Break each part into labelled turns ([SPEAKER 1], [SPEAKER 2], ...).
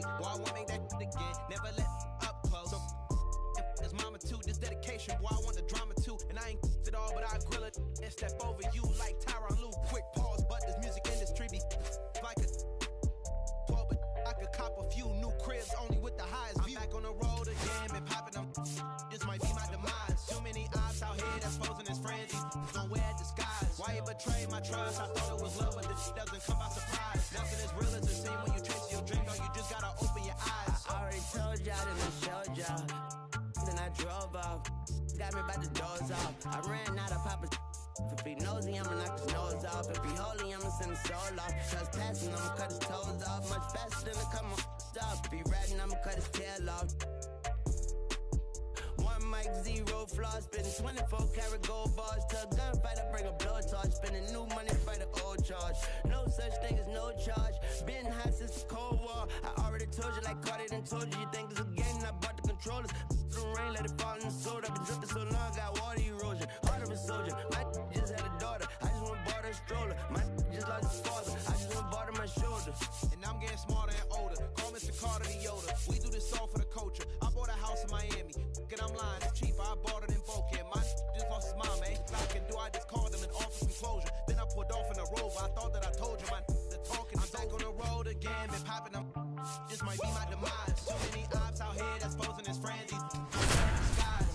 [SPEAKER 1] fake. Boy, I wanna make that again. Never let up close. So, it's mama too. This dedication, boy, I want the drama too. And I ain't it all, but I grill it and step over you like Tyronn Lue. Quick pause, but this music industry be like a 12, but I could cop a few new cribs only with the highest view. I'm back on the road again, been popping them. This might be my demise. Too many ops out here that's posing as friends. Don't wear a disguise. Why you betray my trust? I thought it was love, but this doesn't come by surprise. Nothing is real as the same when you chase your dream. No, you just gotta open your eyes.
[SPEAKER 2] I already told y'all, then I showed y'all. Then I drove off. Got me by the doors off. I ran out of Papa. If he nosy, I'ma knock his nose off. If he holy, I'ma send his soul off. Trust passing, I'ma cut his toes off. Much faster than a come stop. If he ratting, I'ma cut his tail off. One mic, zero flaws. Spitting 24 karat gold bars. To a gunfight, I bring a blowtorch. Spending new money, fight an old charge. No such thing as no charge. Been hot since the Cold War. I already told you, like Cardi done told you. You think it's a game, and I bought the controllers. The rain, let it fall in the soda. I've been dripping so long, got water erosion. Heart of a soldier. My just had a daughter. I just went bought her a stroller. My just lost his father. I just went bought her my shoulder.
[SPEAKER 1] And I'm getting smarter and older. Call Mr. Carter the Yoda. We do this all for the culture. I bought a house in Miami. And I'm lying, it's cheaper. I bought it in Bocan. My just lost his mom, man. I can do. I just called him and offered some closure. Then I pulled off in a Rover. I thought that I told you my the talking. I'm back on the road again, been popping them. This might be my demise. Too many ops out here that's posing as friends.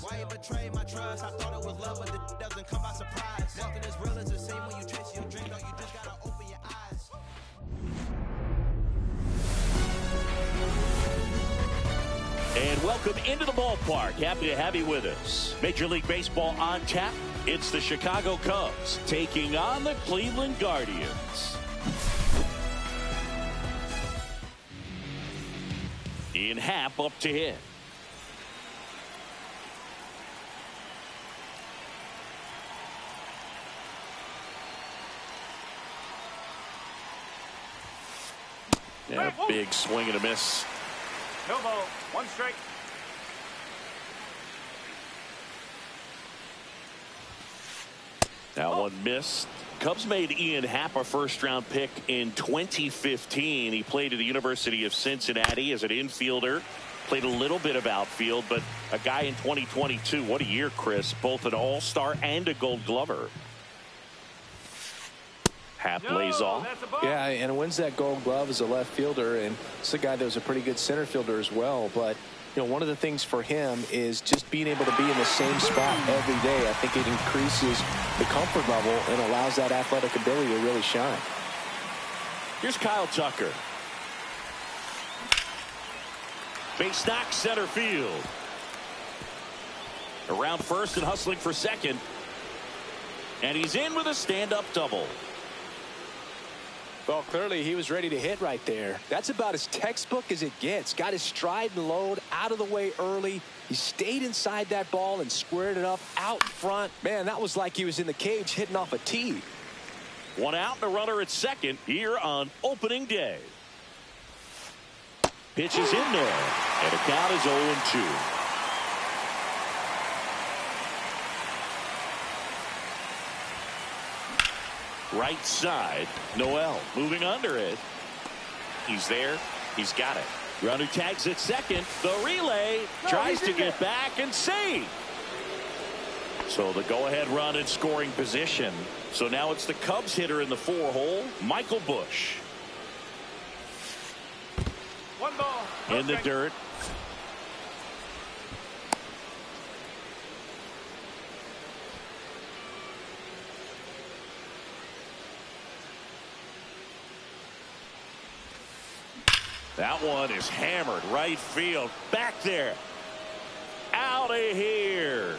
[SPEAKER 1] Why you betray my trust? I thought it was love, but it doesn't come by surprise. Nothing is real as the same when you chase your dream. No, you just gotta open your eyes.
[SPEAKER 3] And welcome into the ballpark. Happy to have you with us. Major League Baseball on tap. It's the Chicago Cubs taking on the Cleveland Guardians. Ian Happ up to hit. And a big swing and a miss.
[SPEAKER 4] No ball, one strike.
[SPEAKER 3] That one missed. Cubs made Ian Happ a first-round pick in 2015. He played at the University of Cincinnati as an infielder. Played a little bit of outfield, but a guy in 2022. What a year, Chris. Both an all-star and a Gold Glover. Happ lays off.
[SPEAKER 5] Yeah, and wins that Gold Glove as a left fielder, and it's a guy that was a pretty good center fielder as well. But you know, one of the things for him is just being able to be in the same spot every day. I think it increases the comfort level and allows that athletic ability to really shine.
[SPEAKER 3] Here's Kyle Tucker. Base knock, center field. Around first and hustling for second. And he's in with a stand-up double.
[SPEAKER 5] Well, clearly he was ready to hit right there. That's about as textbook as it gets. Got his stride and load out of the way early. He stayed inside that ball and squared it up out front. Man, that was like he was in the cage hitting off a tee.
[SPEAKER 3] One out and a runner at second here on opening day. Pitch is in there, and the count is 0-2. Right side, Noel moving under it. He's there. He's got it. Runner tags at second. The relay tries to get back and save. So the go-ahead run in scoring position. So now it's the Cubs hitter in the 4-hole, Michael Busch.
[SPEAKER 4] One ball.
[SPEAKER 3] In the dirt. That one is hammered right field. Back there. Out of here.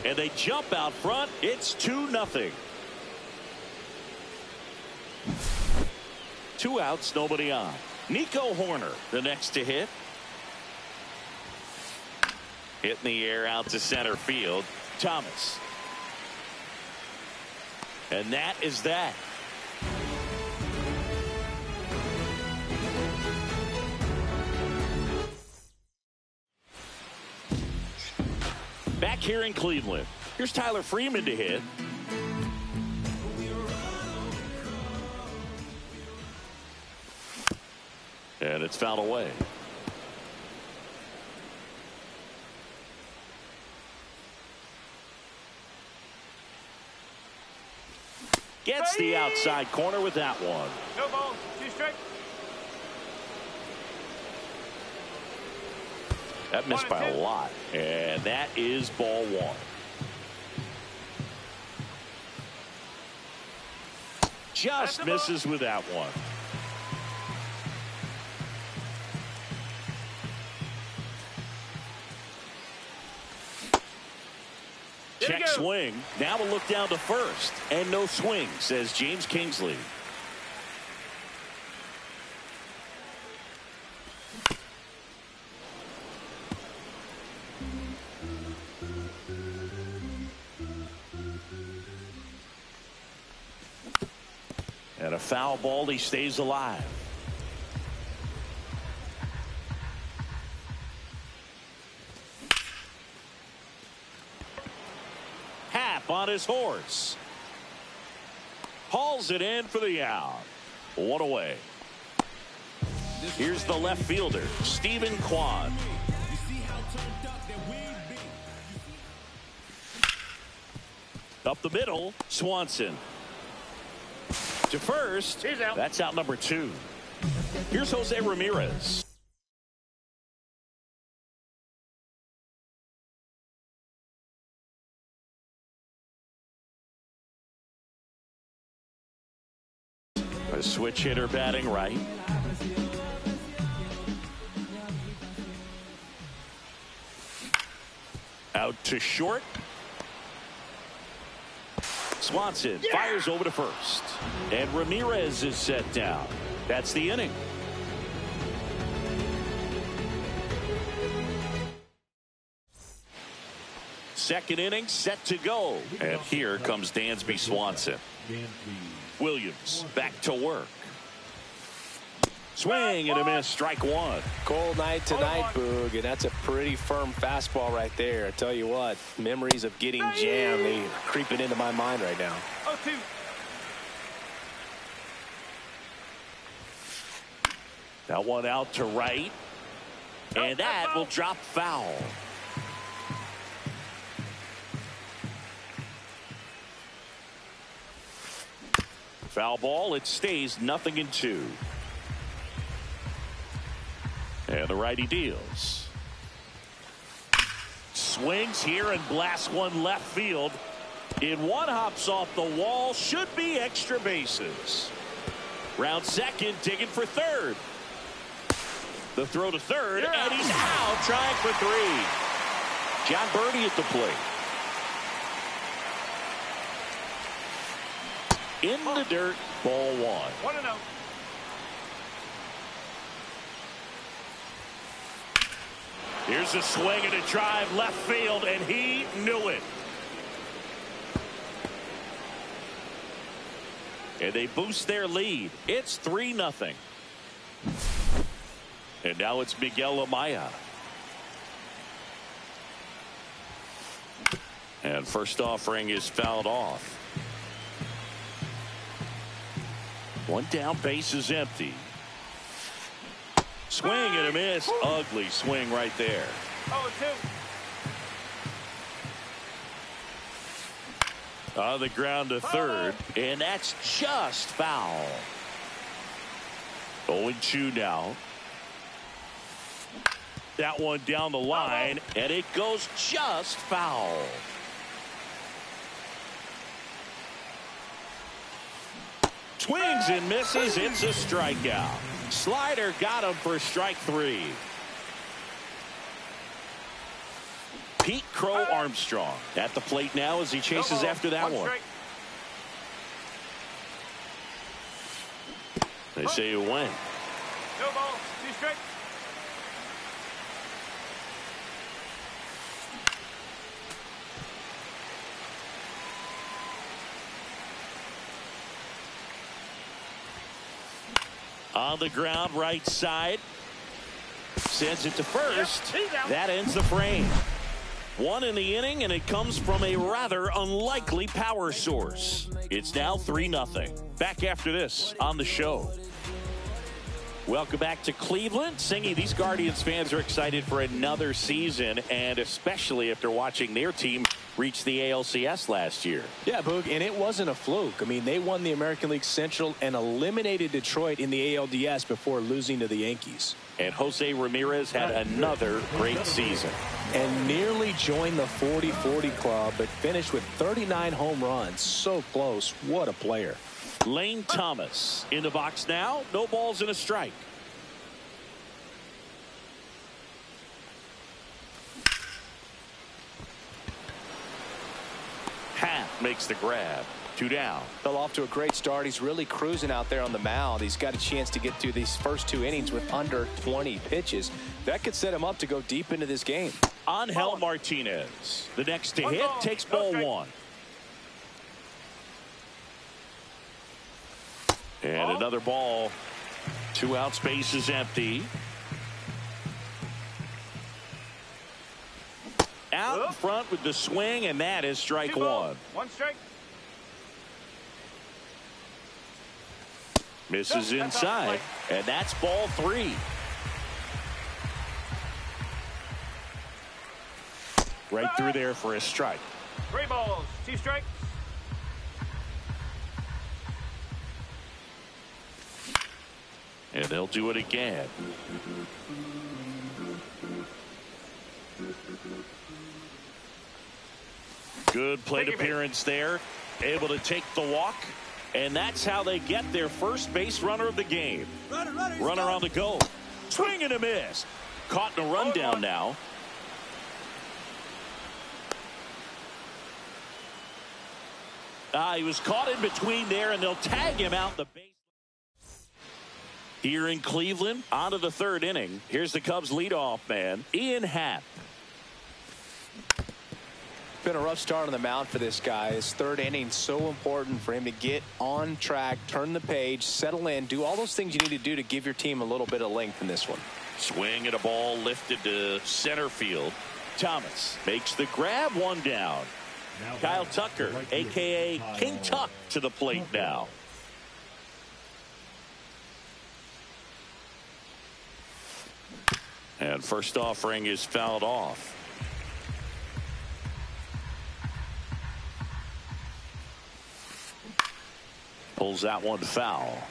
[SPEAKER 3] And they jump out front. It's 2-0. 2 outs, nobody on. Nico Horner, the next to hit. Hit in the air out to center field. Thomas. And that is that. Back here in Cleveland. Here's Tyler Freeman to hit. And it's fouled away. Gets the outside corner with that one.
[SPEAKER 4] No ball. 2 strike.
[SPEAKER 3] That missed by a lot. And that is ball 1. Just misses with that one. Check swing. Now we'll look down to first. And no swing, says James Kingsley. And a foul ball. He stays alive. On his horse. Hauls it in for the out. 1 away. Here's the left fielder, Stephen Kwan. Up the middle, Swanson. To first. That's out number 2. Here's Jose Ramirez. A switch hitter batting right. Out to short. Swanson fires over to first. And Ramirez is set down. That's the inning. Second inning set to go. And here comes Dansby Swanson. Williams back to work. Swing and a miss. Strike 1.
[SPEAKER 5] Cold night tonight, Boog, and that's a pretty firm fastball right there. I tell you what, memories of getting jammed, they are creeping into my mind right now.
[SPEAKER 4] 0-2.
[SPEAKER 3] That one out to right. And that will drop foul. Foul ball. It stays 0-2. And the righty deals. Swings here and blasts one left field. In one, hops off the wall. Should be extra bases. Round second, digging for third. The throw to third, and he's out, trying for 3. John Birdie at the plate. In the dirt, ball 1.
[SPEAKER 4] 1-0.
[SPEAKER 3] Here's a swing and a drive left field, and he knew it. And they boost their lead. It's 3-0. And now it's Miguel Amaya. And first offering is fouled off. One down, base is empty. Swing and a miss. Ugly swing right there.
[SPEAKER 4] 0-2.
[SPEAKER 3] On the ground to third, and that's just foul. 0-2 now. That one down the line, and it goes just foul. Swings and misses. It's a strikeout. Slider got him for strike 3. Pete Crow Armstrong at the plate now as he chases after that one. They say you win.
[SPEAKER 4] No ball. 2 strikes.
[SPEAKER 3] On the ground, right side. Sends it to first. That ends the frame. 1 in the inning, and it comes from a rather unlikely power source. It's now 3-0. Back after this on the show. Welcome back to Cleveland. Singy, these Guardians fans are excited for another season, and especially after watching their team reach the ALCS last year.
[SPEAKER 5] Yeah, Boog, and it wasn't a fluke. I mean, they won the American League Central and eliminated Detroit in the ALDS before losing to the Yankees.
[SPEAKER 3] And Jose Ramirez had another great season.
[SPEAKER 5] And nearly joined the 40-40 club, but finished with 39 home runs. So close. What a player.
[SPEAKER 3] Lane Thomas in the box now. No balls and a strike. Half makes the grab. 2 down.
[SPEAKER 5] Fell off to a great start. He's really cruising out there on the mound. He's got a chance to get through these first 2 innings with under 20 pitches. That could set him up to go deep into this game.
[SPEAKER 3] Angel Martinez. The next to hit takes ball 1. And another ball. 2 out, space is empty. Out in front with the swing, and that is strike 1.
[SPEAKER 4] 1 strike.
[SPEAKER 3] Misses inside, and that's ball 3. Right through there for a strike.
[SPEAKER 4] 3 balls, 2 strikes.
[SPEAKER 3] And they'll do it again. Good plate appearance there. Able to take the walk. And that's how they get their first base runner of the game. Runner on the go. Swing and a miss. Caught in a rundown now. He was caught in between there, and they'll tag him out the base. Here in Cleveland, on to the 3rd inning. Here's the Cubs leadoff man, Ian Happ.
[SPEAKER 5] Been a rough start on the mound for this guy. His 3rd inning, so important for him to get on track, turn the page, settle in, do all those things you need to do to give your team a little bit of length in this one.
[SPEAKER 3] Swing at a ball lifted to center field. Thomas makes the grab, 1 down. Kyle Tucker, a.k.a. King Tuck, to the plate now. And first offering is fouled off. Pulls that one foul.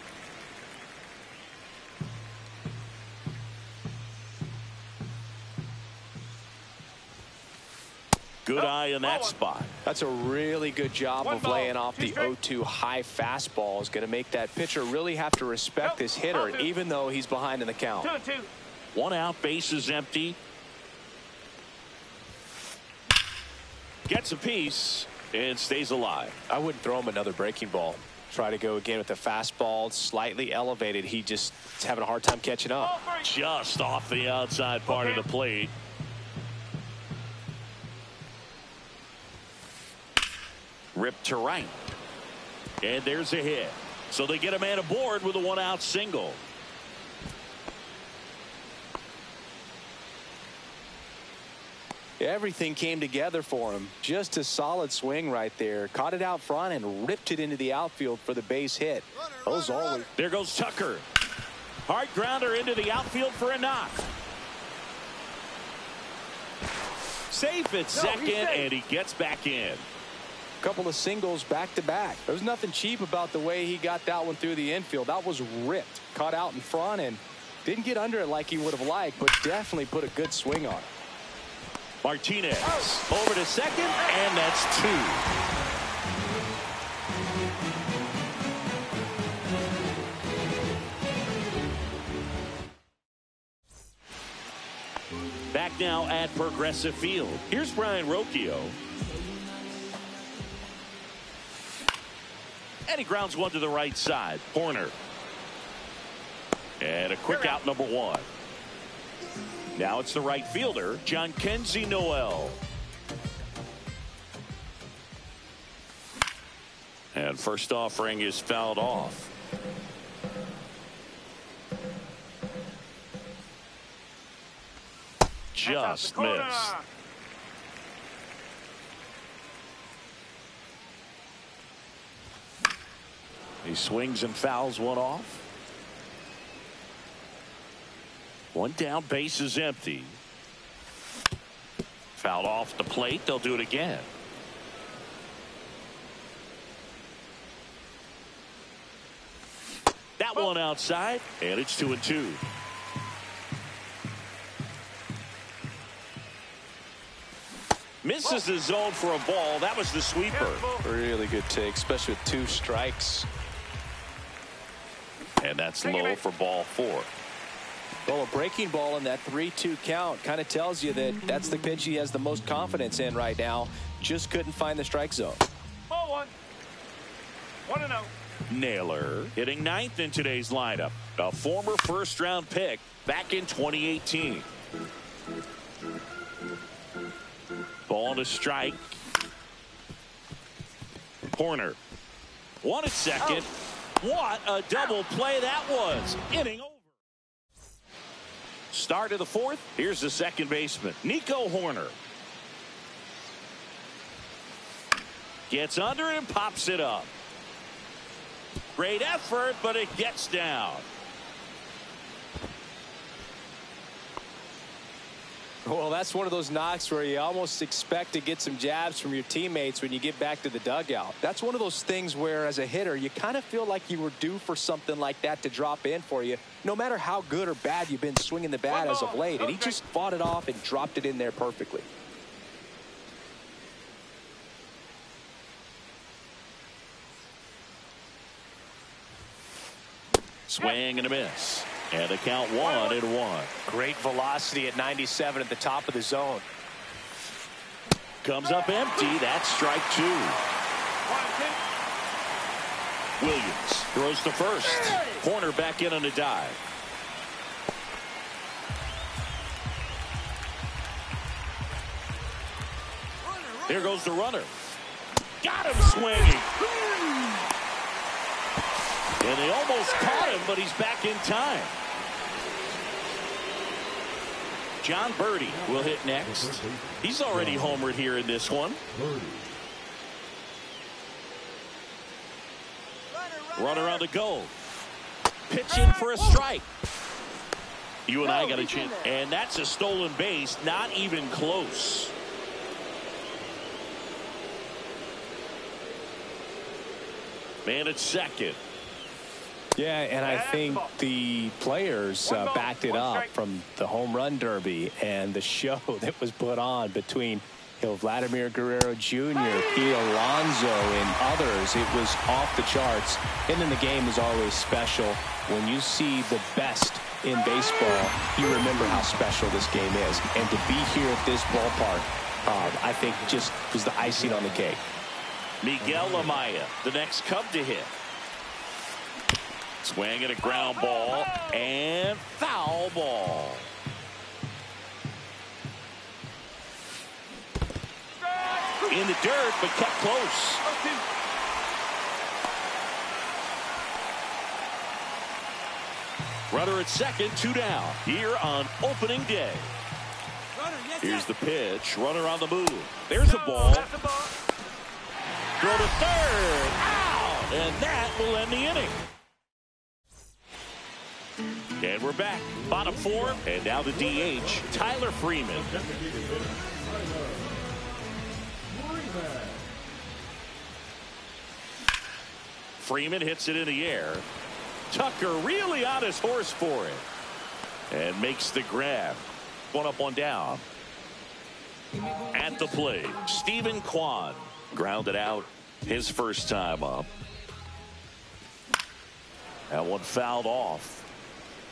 [SPEAKER 3] Good eye in that spot.
[SPEAKER 5] That's a really good job of laying off the 0-2 high fastball. Is going to make that pitcher really have to respect this hitter, even though he's behind in the count.
[SPEAKER 4] 2-2.
[SPEAKER 3] 1 out, base is empty. Gets a piece and stays alive.
[SPEAKER 5] I wouldn't throw him another breaking ball. Try to go again with the fastball, slightly elevated. He just is having a hard time catching up.
[SPEAKER 3] Just off the outside part of the plate. Ripped to right. And there's a hit. So they get a man aboard with a 1-out single.
[SPEAKER 5] Everything came together for him. Just a solid swing right there. Caught it out front and ripped it into the outfield for the base hit. Those always.
[SPEAKER 3] There goes Tucker. Hard grounder into the outfield for a knock. Safe at second, and he gets back in.
[SPEAKER 5] Couple of singles back to back. There's nothing cheap about the way he got that one through the infield. That was ripped. Caught out in front and didn't get under it like he would have liked, but definitely put a good swing on it.
[SPEAKER 3] Martinez over to second, and that's 2. Back now at Progressive Field. Here's Brian Rocchio. And he grounds one to the right side. Horner. And a quick out, number 1. Now it's the right fielder, John Kenzie Noel. And first offering is fouled off. Just missed. He swings and fouls one off. One down, base is empty. Fouled off the plate. They'll do it again. That one outside, and it's 2-2. Misses the zone for a ball. That was the sweeper.
[SPEAKER 5] Really good take, especially with 2 strikes.
[SPEAKER 3] And that's low for ball 4.
[SPEAKER 5] Well, a breaking ball in that 3-2 count kind of tells you that that's the pitch he has the most confidence in right now. Just couldn't find the strike zone.
[SPEAKER 4] Ball 1. 1-0.
[SPEAKER 3] Naylor hitting 9th in today's lineup. A former first-round pick back in 2018. Ball to strike. Corner. 1 at second. What a double play that was. Inning over. Start of the 4th. Here's the second baseman, Nico Horner. Gets under it and pops it up. Great effort, but it gets down.
[SPEAKER 5] Well, that's one of those knocks where you almost expect to get some jabs from your teammates when you get back to the dugout. That's one of those things where, as a hitter, you kind of feel like you were due for something like that to drop in for you, no matter how good or bad you've been swinging the bat as of late. And he just fought it off and dropped it in there perfectly.
[SPEAKER 3] Swing and a miss. And the count 1-1.
[SPEAKER 5] Great velocity at 97 at the top of the zone.
[SPEAKER 3] Comes up empty. That's strike 2. Williams throws to first. Corner back in on a dive. Here goes the runner. Got him swinging. And they almost caught him, but he's back in time. John Birdie will hit next. He's already homered here in this one. Runner on the go. Pitch in for a strike. You and I got a chance. And that's a stolen base. Not even close. Man at second.
[SPEAKER 5] Yeah, and I think the players backed it up from the home run derby and the show that was put on between Vladimir Guerrero Jr., Pete Alonso, and others. It was off the charts. And then the game is always special. When you see the best in baseball, you remember how special this game is. And to be here at this ballpark, I think just was the icing on the cake.
[SPEAKER 3] Miguel Amaya, the next Cub to hit. Swing at a ground ball and foul ball. In the dirt, but kept close. Runner at second, 2 down here on opening day. Here's the pitch. Runner on the move. There's a ball. Throw to third. Out. And that will end the inning. And we're back. Bottom 4. And now the DH, Tyler Freeman. Freeman hits it in the air. Tucker really on his horse for it. And makes the grab. 1 up, 1 down. At the plate, Stephen Kwan. Grounded out his first time up. That one fouled off.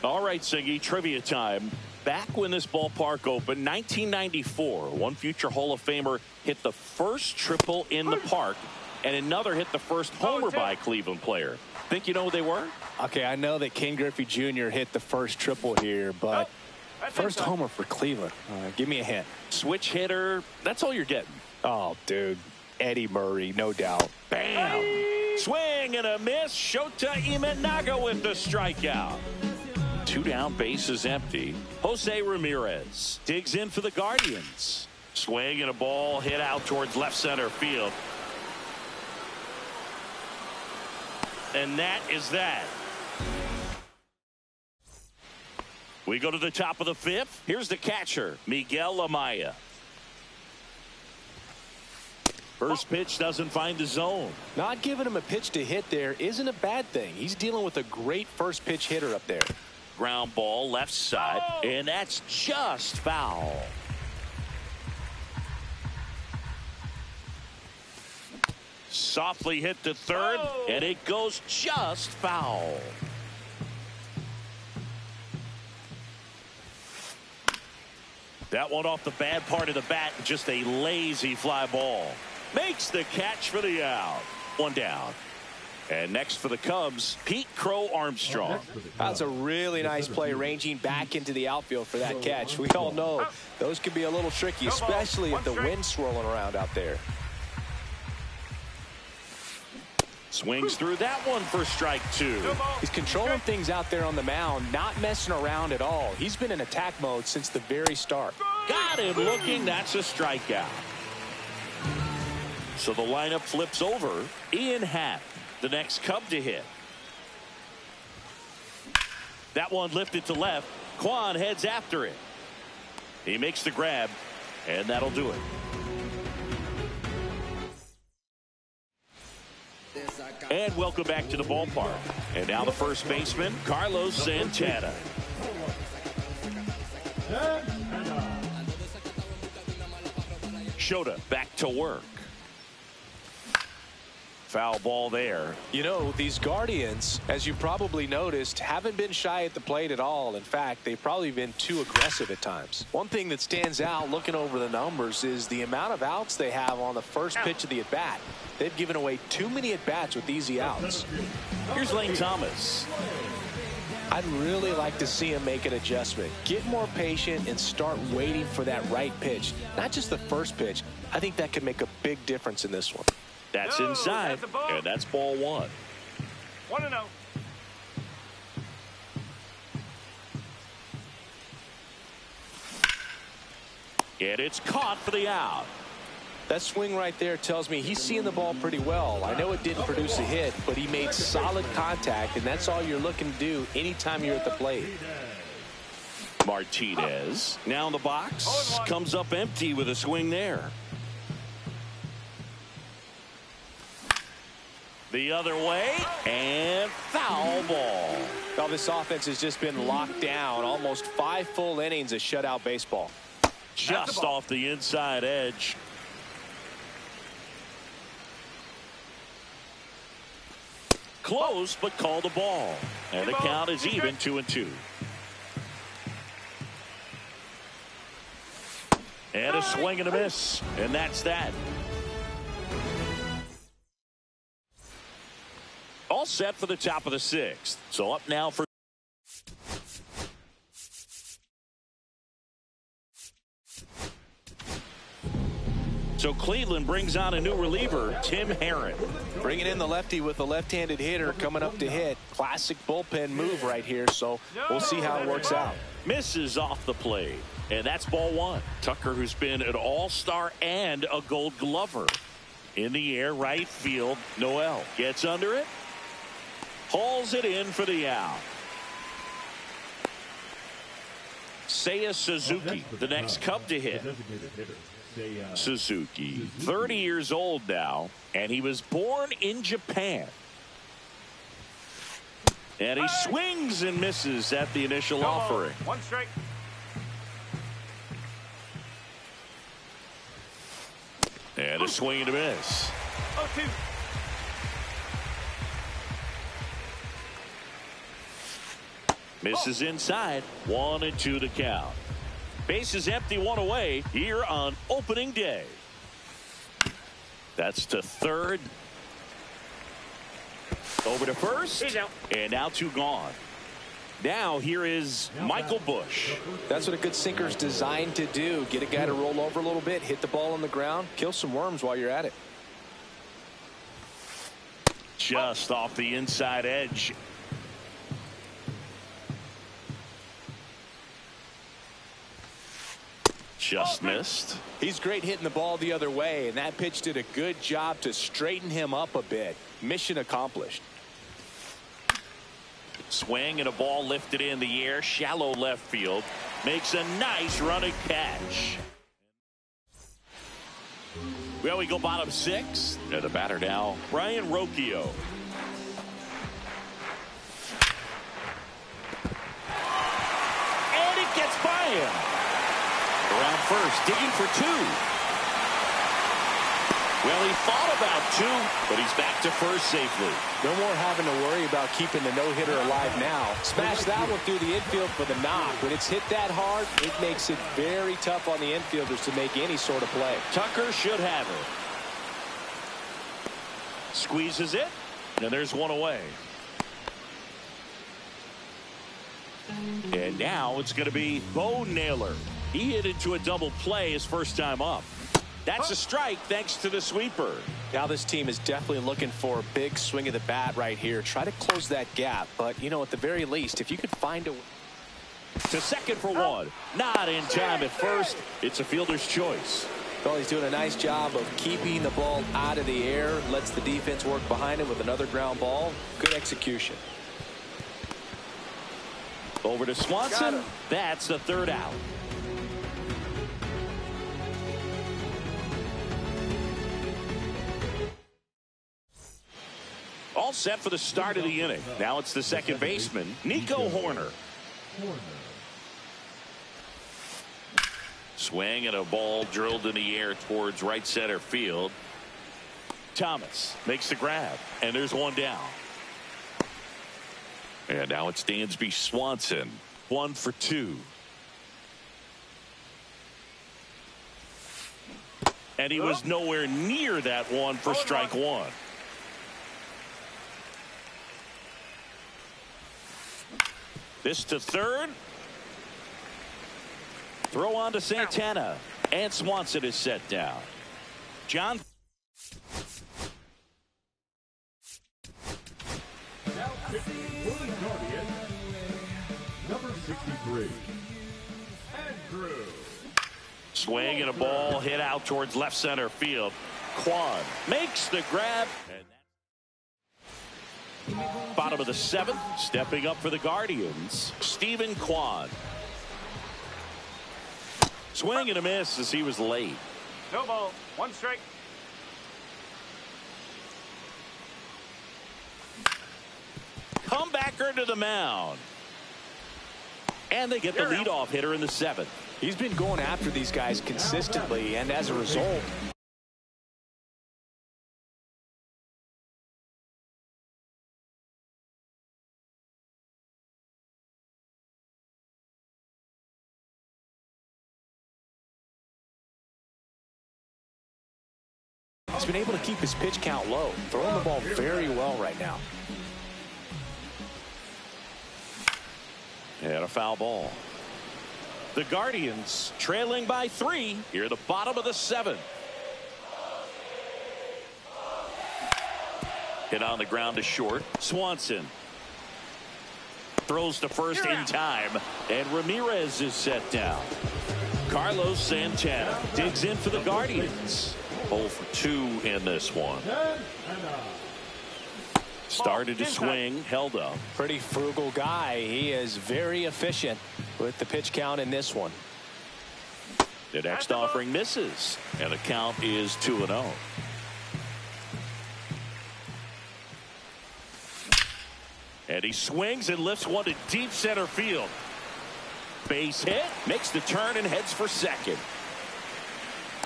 [SPEAKER 3] All right, Singy, trivia time. Back when this ballpark opened, 1994, one future Hall of Famer hit the first triple in the park, and another hit the first homer by a Cleveland player. Think you know who they were?
[SPEAKER 5] Okay, I know that Ken Griffey Jr. hit the first triple here, but first homer for Cleveland. Give me a hint.
[SPEAKER 3] Switch hitter. That's all you're getting.
[SPEAKER 5] Oh, dude. Eddie Murray, no doubt.
[SPEAKER 3] Bam! Swing and a miss. Shota Imanaga with the strikeout. 2 down, base is empty. Jose Ramirez digs in for the Guardians. Swing and a ball hit out towards left center field. And that is that. We go to the top of the 5th. Here's the catcher, Miguel Amaya. First pitch doesn't find the zone.
[SPEAKER 5] Not giving him a pitch to hit there isn't a bad thing. He's dealing with a great first pitch hitter up there.
[SPEAKER 3] Ground ball left side, and that's just foul. Softly hit to third, and it goes just foul. That one off the bad part of the bat, just a lazy fly ball. Makes the catch for the out. One down. And next for the Cubs, Pete Crow Armstrong.
[SPEAKER 5] That's a really nice play, ranging back into the outfield for that catch. We all know those can be a little tricky, especially if the wind's swirling around out there.
[SPEAKER 3] Swings through that one for strike 2.
[SPEAKER 5] He's controlling things out there on the mound, not messing around at all. He's been in attack mode since the very start.
[SPEAKER 3] Got him looking. That's a strikeout. So the lineup flips over. Ian Happ, the next Cub to hit. That one lifted to left. Quan heads after it. He makes the grab, and that'll do it. And welcome back to the ballpark. And now the first baseman, Carlos Santana. Shota back to work. Foul ball there.
[SPEAKER 5] You know, these Guardians, as you probably noticed, haven't been shy at the plate at all. In fact, they've probably been too aggressive at times. One thing that stands out looking over the numbers is the amount of outs they have on the first pitch of the at-bat. They've given away too many at-bats with easy outs.
[SPEAKER 3] Here's Lane Thomas.
[SPEAKER 5] I'd really like to see him make an adjustment. Get more patient and start waiting for that right pitch. Not just the first pitch. I think that could make a big difference in this one.
[SPEAKER 3] That's inside, and that's ball 1.
[SPEAKER 4] 1-0.
[SPEAKER 3] And it's caught for the out.
[SPEAKER 5] That swing right there tells me he's seeing the ball pretty well. I know it didn't produce a hit, but he made solid contact, and that's all you're looking to do anytime you're at the plate.
[SPEAKER 3] Martinez now in the box, comes up empty with a swing there. The other way, and foul ball.
[SPEAKER 5] Well, this offense has just been locked down. Almost 5 full innings of shutout baseball.
[SPEAKER 3] Just off the inside edge. Close, but called a ball. And the count is even, 2-2. And a swing and a miss. And that's that. All set for the top of the 6th. So up now for So Cleveland brings on a new reliever, Tim Herron.
[SPEAKER 5] Bringing in the lefty with a left-handed hitter coming up to hit. Classic bullpen move right here, so we'll see how it works out.
[SPEAKER 3] Misses off the plate, and that's ball 1. Tucker, who's been an all-star and a Gold Glover. In the air, right field, Noel gets under it. Hauls it in for the out. Seiya Suzuki, the next Cub to hit. Suzuki, 30 years old now, and he was born in Japan. And he swings and misses at the initial offering.
[SPEAKER 4] 1 strike.
[SPEAKER 3] And a swing and a miss.
[SPEAKER 4] 0-2.
[SPEAKER 3] Misses inside. 1-2 to count. Bases empty, 1 away here on opening day. That's to third. Over to first.
[SPEAKER 4] He's out.
[SPEAKER 3] And now 2 gone. Now here is Michael Busch.
[SPEAKER 5] That's what a good sinker's designed to do. Get a guy to roll over a little bit, hit the ball on the ground, kill some worms while you're at it.
[SPEAKER 3] Just off the inside edge. Just missed.
[SPEAKER 5] He's great hitting the ball the other way, and that pitch did a good job to straighten him up a bit. Mission accomplished.
[SPEAKER 3] Swing and a ball lifted in the air, shallow left field. Makes a nice running catch. Well, we go bottom 6. And the batter now, Brian Rocchio. And it gets by him. Around first, digging for 2. Well, he thought about 2, but he's back to first safely.
[SPEAKER 5] No more having to worry about keeping the no-hitter alive now. Smash that one through the infield for the knock. When it's hit that hard, it makes it very tough on the infielders to make any sort of play.
[SPEAKER 3] Tucker should have it. Squeezes it, and there's one away. And now it's going to be Bo Naylor. He hit into a double play his first time up. That's a strike thanks to the sweeper.
[SPEAKER 5] Now this team is definitely looking for a big swing of the bat right here. Try to close that gap. But, you know, at the very least, if you could find a...
[SPEAKER 3] To second for 1. Not in time at first. It's a fielder's choice.
[SPEAKER 5] Well, he's doing a nice job of keeping the ball out of the air. Lets the defense work behind him with another ground ball. Good execution.
[SPEAKER 3] Over to Swanson. That's the 3rd out. All set for the start of the inning. Now it's the second baseman, Nico Horner. Swing and a ball drilled in the air towards right center field. Thomas makes the grab, and there's one down. And now it's Dansby Swanson, 1 for 2. And he was nowhere near that one for strike 1. This to third. Throw on to Santana. And Swanson is set down. John.
[SPEAKER 6] Now pitching for the Guardian, number 63, Andrew.
[SPEAKER 3] Swing and a ball hit out towards left center field. Kwan makes the grab. Bottom of the 7th, stepping up for the Guardians, Stephen Kwan. Swing and a miss as he was late.
[SPEAKER 4] No ball. 1 strike.
[SPEAKER 3] Comebacker to the mound. And they get the leadoff hitter in the 7th.
[SPEAKER 5] He's been going after these guys consistently, and as a result, he's been able to keep his pitch count low, throwing the ball very well right now.
[SPEAKER 3] And a foul ball. The Guardians trailing by 3 here at the bottom of the 7th. Hit on the ground to short. Swanson throws to first in time, and Ramirez is set down. Carlos Santana digs in for the Guardians. 0 for 2 in this one. Started to swing, held up.
[SPEAKER 5] Pretty frugal guy. He is very efficient with the pitch count in this one.
[SPEAKER 3] The next offering misses, and the count is 2-0. And he swings and lifts one to deep center field. Base hit, makes the turn and heads for second.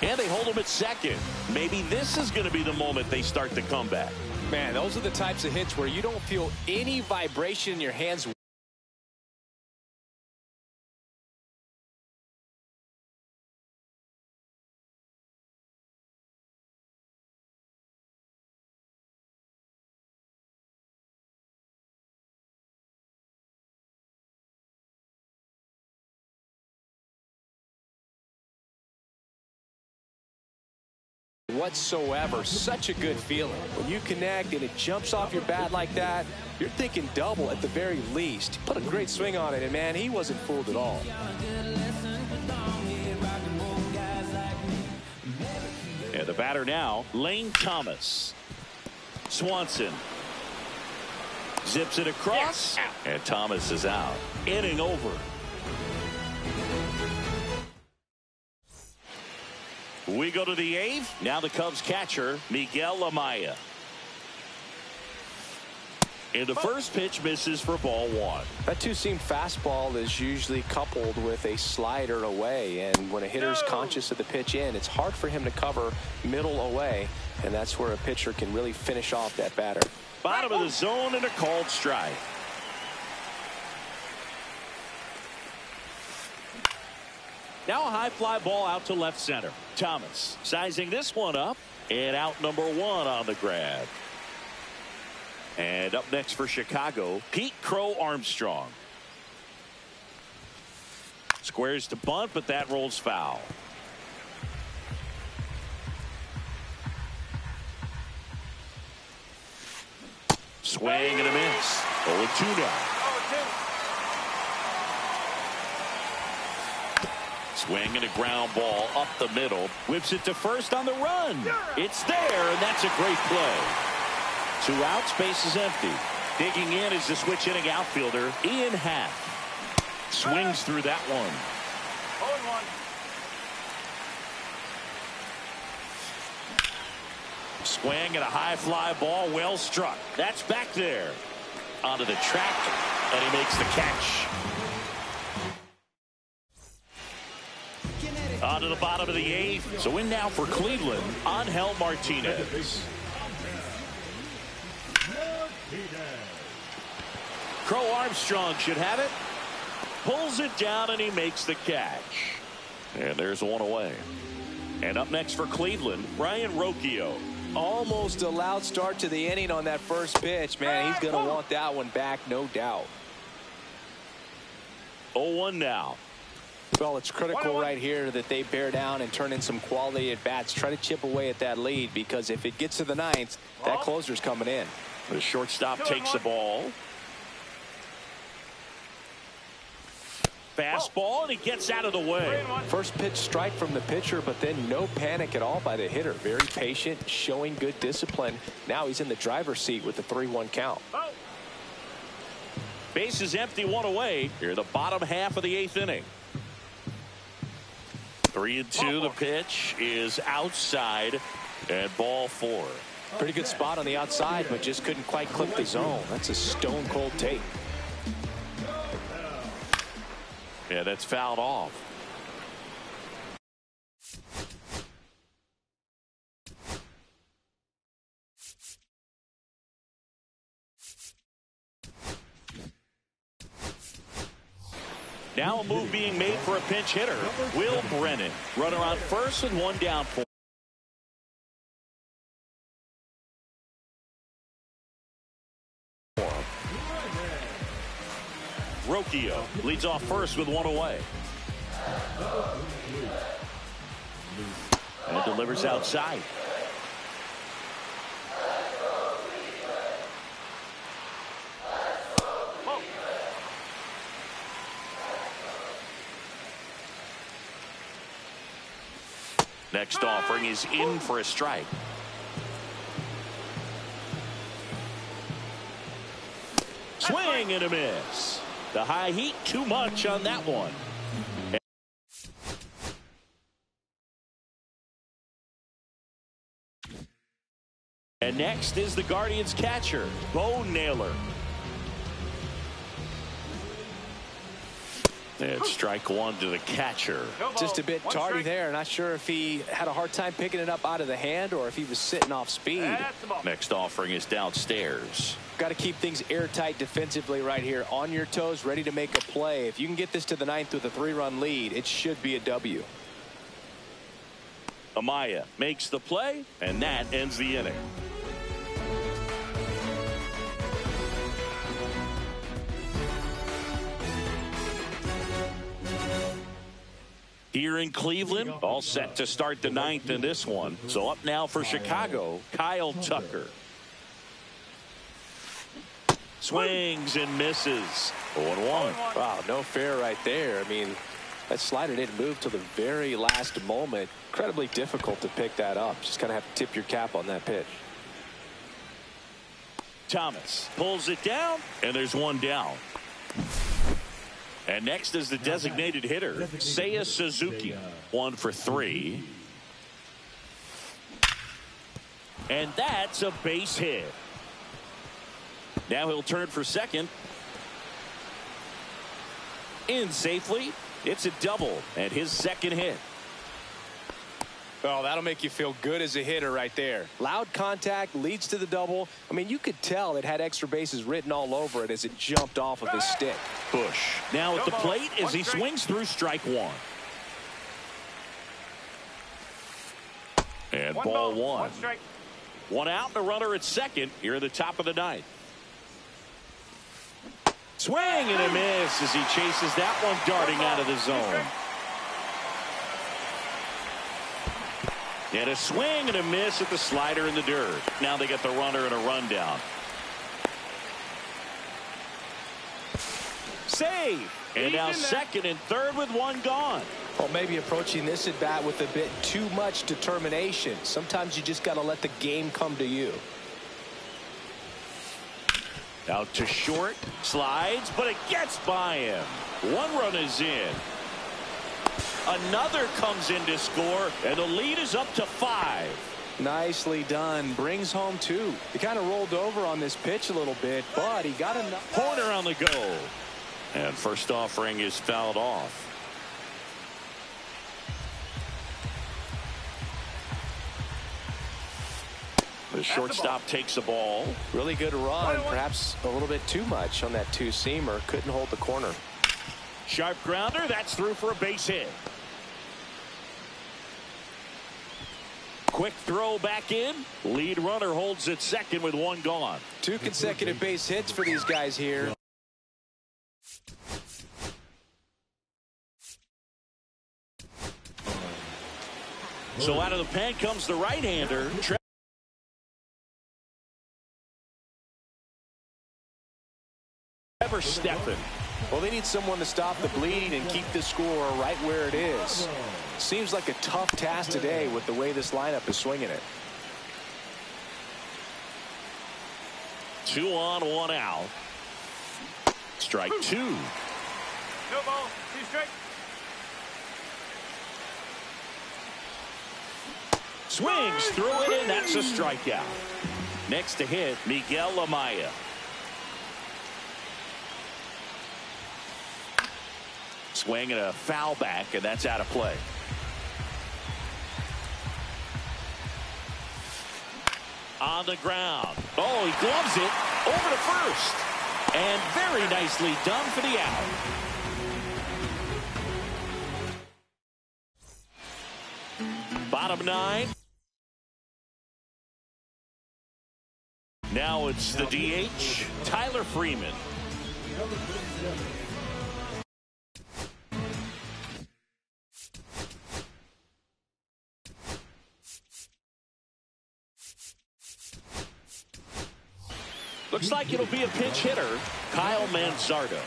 [SPEAKER 3] And they hold him at second. Maybe this is going to be the moment they start the comeback.
[SPEAKER 5] Man, those are the types of hits where you don't feel any vibration in your hands. Whatsoever. Such a good feeling when you connect and it jumps off your bat like that. You're thinking double at the very least. Put a great swing on it, and man, he wasn't fooled at all.
[SPEAKER 3] And the batter now, Lane Thomas. Swanson Zips it across. And Thomas is out. Inning over. We go to the 8th. Now the Cubs catcher, Miguel Amaya. And the first pitch misses for ball 1.
[SPEAKER 5] That two-seam fastball is usually coupled with a slider away, and when a hitter's conscious of the pitch in, it's hard for him to cover middle away, and that's where a pitcher can really finish off that batter.
[SPEAKER 3] Bottom of the zone and a called strike. Now a high fly ball out to left center. Thomas sizing this one up, and out number 1 on the grab. And up next for Chicago, Pete Crow Armstrong. Squares to bunt, but that rolls foul. Swing and a miss. 0-2 now. Swing and a ground ball up the middle. Whips it to first on the run. It's there, and that's a great play. 2 outs, base is empty. Digging in is the switch hitting outfielder, Ian Happ. Swings through that one. 0-1. Swing and a high fly ball, well struck. That's back there. Onto the track, and he makes the catch. Onto the bottom of the 8th. So in now for Cleveland, Angel Martinez. Crow Armstrong should have it. Pulls it down, and he makes the catch. And there's one away. And up next for Cleveland, Brian Rocchio.
[SPEAKER 5] Almost a loud start to the inning on that first pitch. Man, he's going to want that one back, no doubt.
[SPEAKER 3] 0-1 now.
[SPEAKER 5] Well, it's critical right here that they bear down and turn in some quality at bats. Try to chip away at that lead, because if it gets to the 9th, that closer's coming in.
[SPEAKER 3] The shortstop takes the ball. Fastball, and he gets out of the way.
[SPEAKER 5] First pitch strike from the pitcher, but then no panic at all by the hitter. Very patient, showing good discipline. Now he's in the driver's seat with the 3-1 count.
[SPEAKER 3] Base is empty, 1 away. Here the bottom half of the 8th inning. 3-2. The pitch is outside, and ball 4.
[SPEAKER 5] Pretty good spot on the outside, but just couldn't quite clip the zone. That's a stone cold take.
[SPEAKER 3] Yeah, that's fouled off. Now a move being made for a pinch hitter. Will Brennan. Runner on first and 1 down for. Rocchio leads off first with 1 away. And delivers outside. Next offering is in for a strike. Swing and a miss. The high heat, too much on that one. And next is the Guardians catcher, Bo Naylor. And strike 1 to the catcher.
[SPEAKER 5] Just a bit tardy there. Not sure if he had a hard time picking it up out of the hand or if he was sitting off speed.
[SPEAKER 3] Next offering is downstairs.
[SPEAKER 5] Got to keep things airtight defensively right here. On your toes, ready to make a play. If you can get this to the 9th with a 3-run lead, it should be a W.
[SPEAKER 3] Amaya makes the play, and that ends the inning. Here in Cleveland, all set to start the 9th in this one. So up now for Chicago, Kyle Tucker. Swings and misses. 0-1.
[SPEAKER 5] Wow, no fair right there. I mean, that slider didn't move till the very last moment. Incredibly difficult to pick that up. Just kind of have to tip your cap on that pitch.
[SPEAKER 3] Thomas pulls it down, and there's one down. And next is the designated hitter, Seiya Suzuki, 1 for 3. And that's a base hit. Now he'll turn for second. In safely. It's a double and his second hit.
[SPEAKER 5] Well, that'll make you feel good as a hitter right there. Loud contact leads to the double. I mean, you could tell it had extra bases written all over it as it jumped off of his stick.
[SPEAKER 3] Bush now at the plate as he swings through strike 1. And ball 1. One out and a runner at second here at the top of the 9th. Swing and a miss as he chases that one darting out of the zone. And a swing and a miss at the slider in the dirt. Now they get the runner and a rundown. Save. And now second and third with one gone.
[SPEAKER 5] Well, maybe approaching this at bat with a bit too much determination. Sometimes you just got to let the game come to you.
[SPEAKER 3] Out to short, slides, but it gets by him. One run is in. Another comes in to score, and the lead is up to 5.
[SPEAKER 5] Nicely done. Brings home 2. He kind of rolled over on this pitch a little bit, but he got enough.
[SPEAKER 3] Horner on the go. And first offering is fouled off. The shortstop takes the ball.
[SPEAKER 5] Really good run. Perhaps a little bit too much on that two-seamer. Couldn't hold the corner.
[SPEAKER 3] Sharp grounder. That's through for a base hit. Quick throw back in. Lead runner holds at second with one gone.
[SPEAKER 5] 2 consecutive base hits for these guys here.
[SPEAKER 3] So out of the pen comes the right-hander. Trevor Stephan.
[SPEAKER 5] Well, they need someone to stop the bleeding and keep the score right where it is. Seems like a tough task today with the way this lineup is swinging it.
[SPEAKER 3] 2 on, 1 out. Strike 2.
[SPEAKER 4] No ball, 2 strike.
[SPEAKER 3] Swings through it, and that's a strikeout. Next to hit, Miguel Amaya. Swing and a foul back, and that's out of play. On the ground. Oh, he gloves it over to first. And very nicely done for the out. Bottom 9. Now it's the DH, Tyler Freeman. Looks like it'll be a pinch hitter, Kyle Manzardo.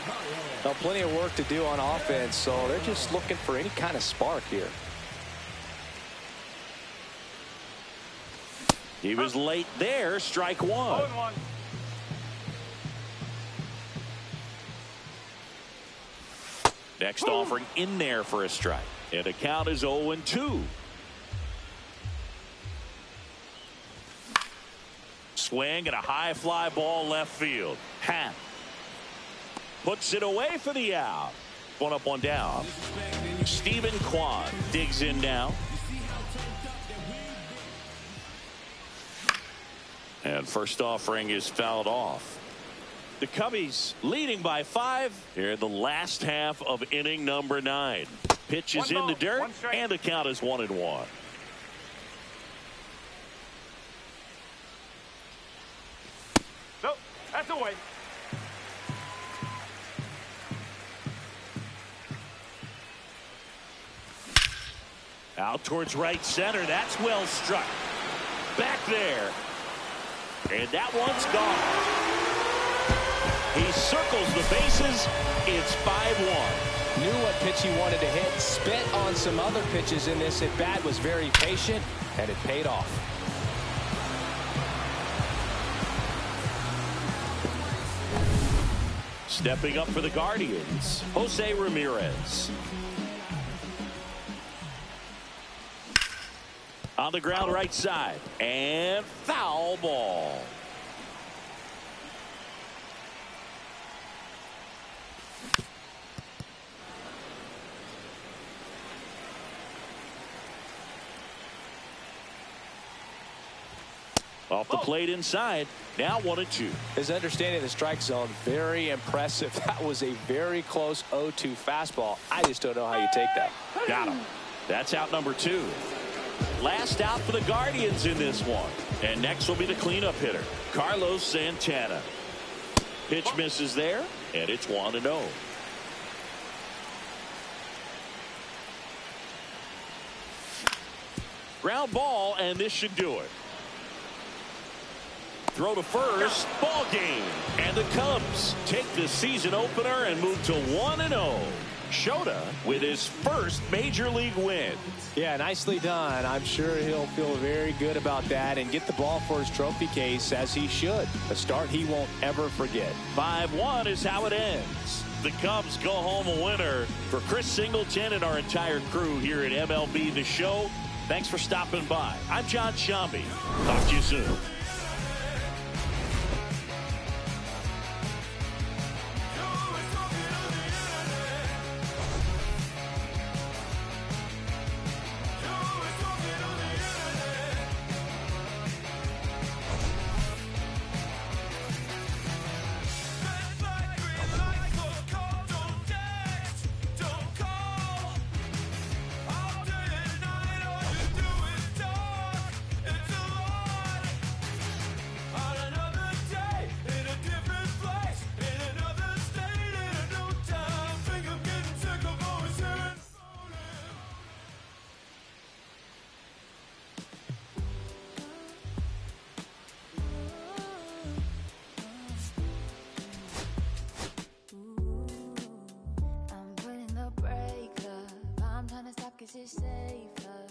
[SPEAKER 5] Now, plenty of work to do on offense, so they're just looking for any kind of spark here.
[SPEAKER 3] He was late there, strike 1. Next offering in there for a strike. And the count is 0-2. Swing and a high fly ball left field. Happ puts it away for the out. 1 up, 1 down. Stephen Kwan digs in now. And first offering is fouled off. The Cubbies leading by 5 here in the last half of inning number 9. Pitch is in the dirt, and the count is 1-1.
[SPEAKER 4] Nope, that's away.
[SPEAKER 3] Out towards right center. That's well struck. Back there. And that one's gone. He circles the bases. It's 5-1.
[SPEAKER 5] Knew what pitch he wanted to hit. Spent on some other pitches in this at bat. Was very patient, and it paid off.
[SPEAKER 3] Stepping up for the Guardians, Jose Ramirez. On the ground right side, and foul ball. Off the plate inside. Now 1-2.
[SPEAKER 5] His understanding of the strike zone, very impressive. That was a very close 0-2 fastball. I just don't know how you take that.
[SPEAKER 3] Got him. That's out number 2. Last out for the Guardians in this one. And next will be the cleanup hitter, Carlos Santana. Pitch misses there, and it's 1-0. Ground ball, and this should do it. Throw to first, ball game. And the Cubs take the season opener and move to 1-0. Shota with his first major league win.
[SPEAKER 5] Yeah, nicely done. I'm sure he'll feel very good about that and get the ball for his trophy case, as he should. A start he won't ever forget.
[SPEAKER 3] 5-1 is how it ends. The Cubs go home a winner. For Chris Singleton and our entire crew here at MLB The Show, thanks for stopping by. I'm John Shambi. Talk to you soon.
[SPEAKER 7] Cause it's safer.